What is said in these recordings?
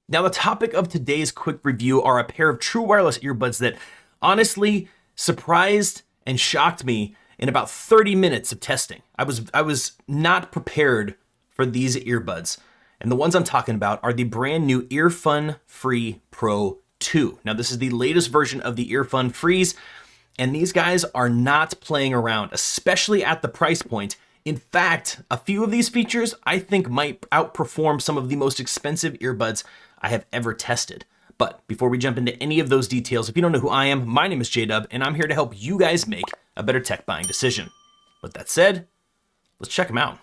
Now, the topic of today's quick review are a pair of true wireless earbuds that honestly surprised and shocked me in about 30 minutes of testing. I was not prepared for these earbuds. And the ones I'm talking about are the brand new Earfun Free Pro 2. Now, this is the latest version of the Earfun Frees, and these guys are not playing around, especially at the price point. In fact, a few of these features I think might outperform some of the most expensive earbuds I have ever tested. But before we jump into any of those details, if you don't know who I am, my name is JDubb, and I'm here to help you guys make a better tech buying decision. With that said, let's check them out.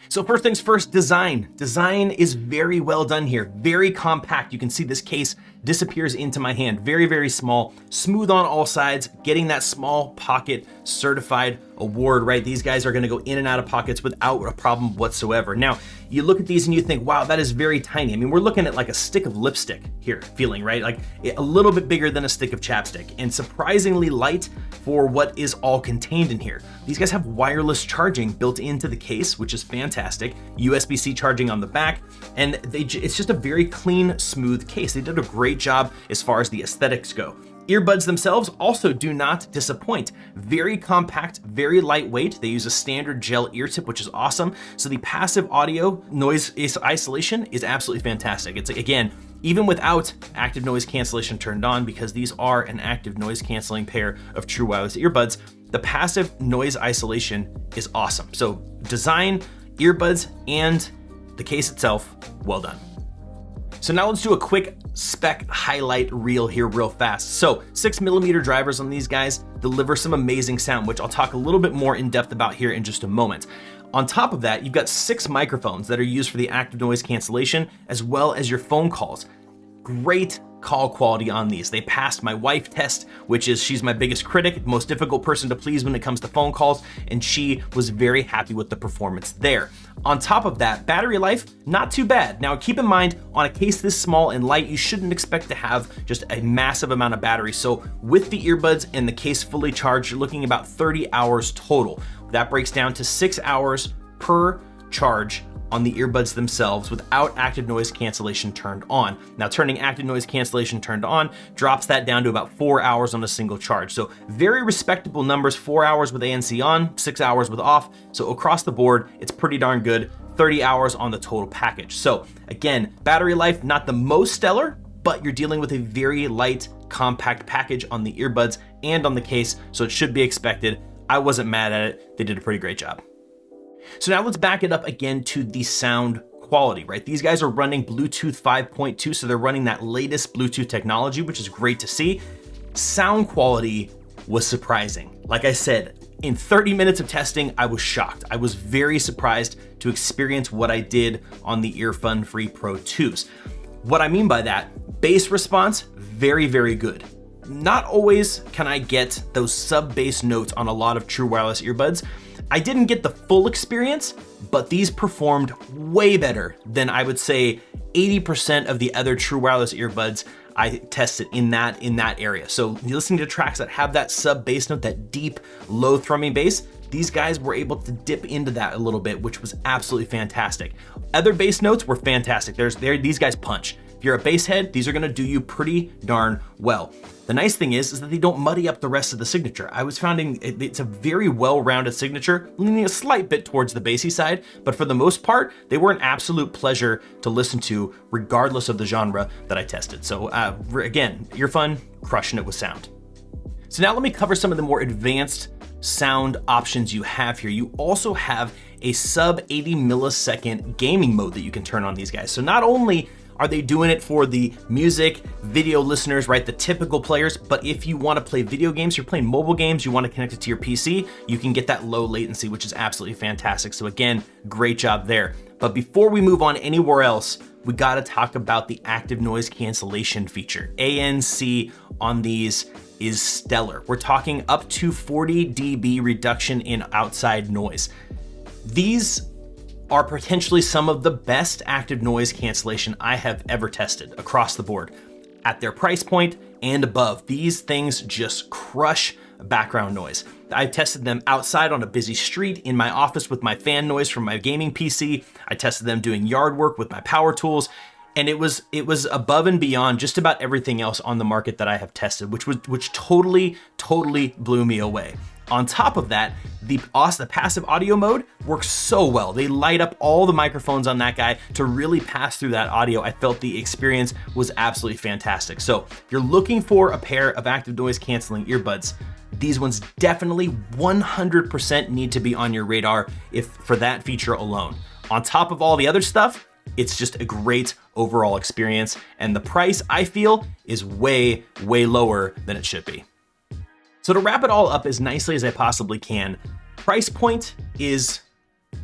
So first things first, design. Design is very well done here, very compact. You can see this case disappears into my hand, very, very small, smooth on all sides, getting that small pocket certified award, right? These guys are gonna go in and out of pockets without a problem whatsoever. Now, you look at these and you think, wow, that is very tiny. I mean, we're looking at like a stick of lipstick here, feeling, right? Like a little bit bigger than a stick of chapstick, and surprisingly light for what is all contained in here. These guys have wireless charging built into the case, which is fantastic. USB-C charging on the back, and it's just a very clean, smooth case. They did a great job as far as the aesthetics go. Earbuds themselves also do not disappoint. Very compact, very lightweight. They use a standard gel ear tip, which is awesome. So the passive audio noise isolation is absolutely fantastic. It's again, even without active noise cancellation turned on, because these are an active noise canceling pair of true wireless earbuds, the passive noise isolation is awesome. So design, earbuds, and the case itself, well done. So now let's do a quick spec highlight reel here real fast. So 6mm drivers on these guys deliver some amazing sound, which I'll talk a little bit more in depth about here in just a moment. On top of that, you've got 6 microphones that are used for the active noise cancellation, as well as your phone calls. Great call quality on these. They passed my wife test, which is, she's my biggest critic, most difficult person to please when it comes to phone calls, and she was very happy with the performance there. On top of that, battery life, not too bad. Now keep in mind, on a case this small and light, you shouldn't expect to have just a massive amount of battery. So with the earbuds and the case fully charged, you're looking about 30 hours total. That breaks down to 6 hours per charge on the earbuds themselves without active noise cancellation turned on. Now, turning active noise cancellation turned on drops that down to about 4 hours on a single charge. So very respectable numbers, 4 hours with ANC on, 6 hours with off. So across the board, it's pretty darn good, 30 hours on the total package. So again, battery life, not the most stellar, but you're dealing with a very light, compact package on the earbuds and on the case, so it should be expected. I wasn't mad at it. They did a pretty great job. So now let's back it up again to the sound quality, right? These guys are running Bluetooth 5.2, so they're running that latest Bluetooth technology, which is great to see. Sound quality was surprising. Like I said, in 30 minutes of testing, I was shocked. I was very surprised to experience what I did on the Earfun Free Pro 2s. What I mean by that, bass response, very, very good. Not always can I get those sub-bass notes on a lot of true wireless earbuds. I didn't get the full experience, but these performed way better than I would say 80% of the other true wireless earbuds I tested in that area. So listening to tracks that have that sub bass note, that deep, low thrumming bass, these guys were able to dip into that a little bit, which was absolutely fantastic. Other bass notes were fantastic. These guys punch. If you're a bass head, these are gonna do you pretty darn well. The nice thing is that they don't muddy up the rest of the signature. I was finding it's a very well-rounded signature, leaning a slight bit towards the bassy side, but for the most part, they were an absolute pleasure to listen to regardless of the genre that I tested. So again, Earfun, crushing it with sound. So now let me cover some of the more advanced sound options you have here. You also have a sub 80 millisecond gaming mode that you can turn on these guys. So not only are they doing it for the music, video listeners, right? The typical players, but if you wanna play video games, you're playing mobile games, you wanna connect it to your PC, you can get that low latency, which is absolutely fantastic. So again, great job there. But before we move on anywhere else, we gotta talk about the active noise cancellation feature. ANC on these is stellar. We're talking up to 40 dB reduction in outside noise. These are potentially some of the best active noise cancellation I have ever tested across the board. At their price point and above, these things just crush background noise. I've tested them outside on a busy street, in my office with my fan noise from my gaming PC. I tested them doing yard work with my power tools. And it was above and beyond just about everything else on the market that I have tested, which totally blew me away. On top of that, the passive audio mode works so well. They light up all the microphones on that guy to really pass through that audio. I felt the experience was absolutely fantastic. So if you're looking for a pair of active noise canceling earbuds, these ones definitely 100% need to be on your radar for that feature alone. On top of all the other stuff, it's just a great overall experience, and the price, I feel, is way lower than it should be. So to wrap it all up as nicely as I possibly can, price point is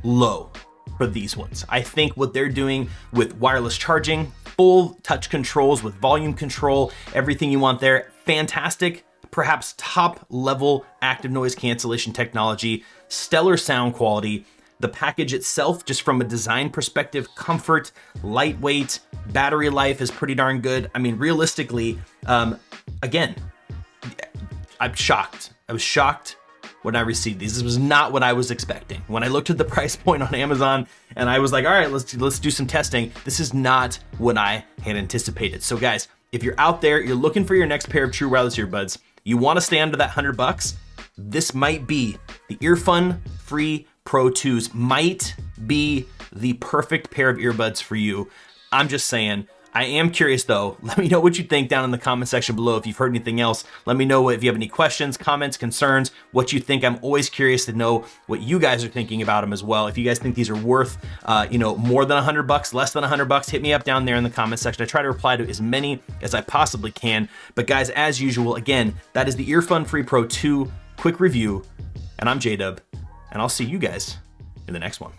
low for these ones. I think what they're doing with wireless charging, full touch controls with volume control, everything you want there, fantastic, perhaps top level active noise cancellation technology, stellar sound quality. The package itself, just from a design perspective, comfort, lightweight, battery life is pretty darn good. I mean, realistically, again, I'm shocked. I was shocked when I received these. This was not what I was expecting. When I looked at the price point on Amazon and I was like, all right, let's do some testing. This is not what I had anticipated. So guys, if you're out there, you're looking for your next pair of true wireless earbuds, you want to stay under that $100, this might be the Earfun Free Pro 2s might be the perfect pair of earbuds for you. I'm just saying. I am curious though. Let me know what you think down in the comment section below. If you've heard anything else, let me know if you have any questions, comments, concerns, what you think. I'm always curious to know what you guys are thinking about them as well. If you guys think these are worth, more than $100, less than $100, hit me up down there in the comment section. I try to reply to as many as I possibly can. But guys, as usual, again, that is the Earfun Free Pro 2 quick review, and I'm JDubb, and I'll see you guys in the next one.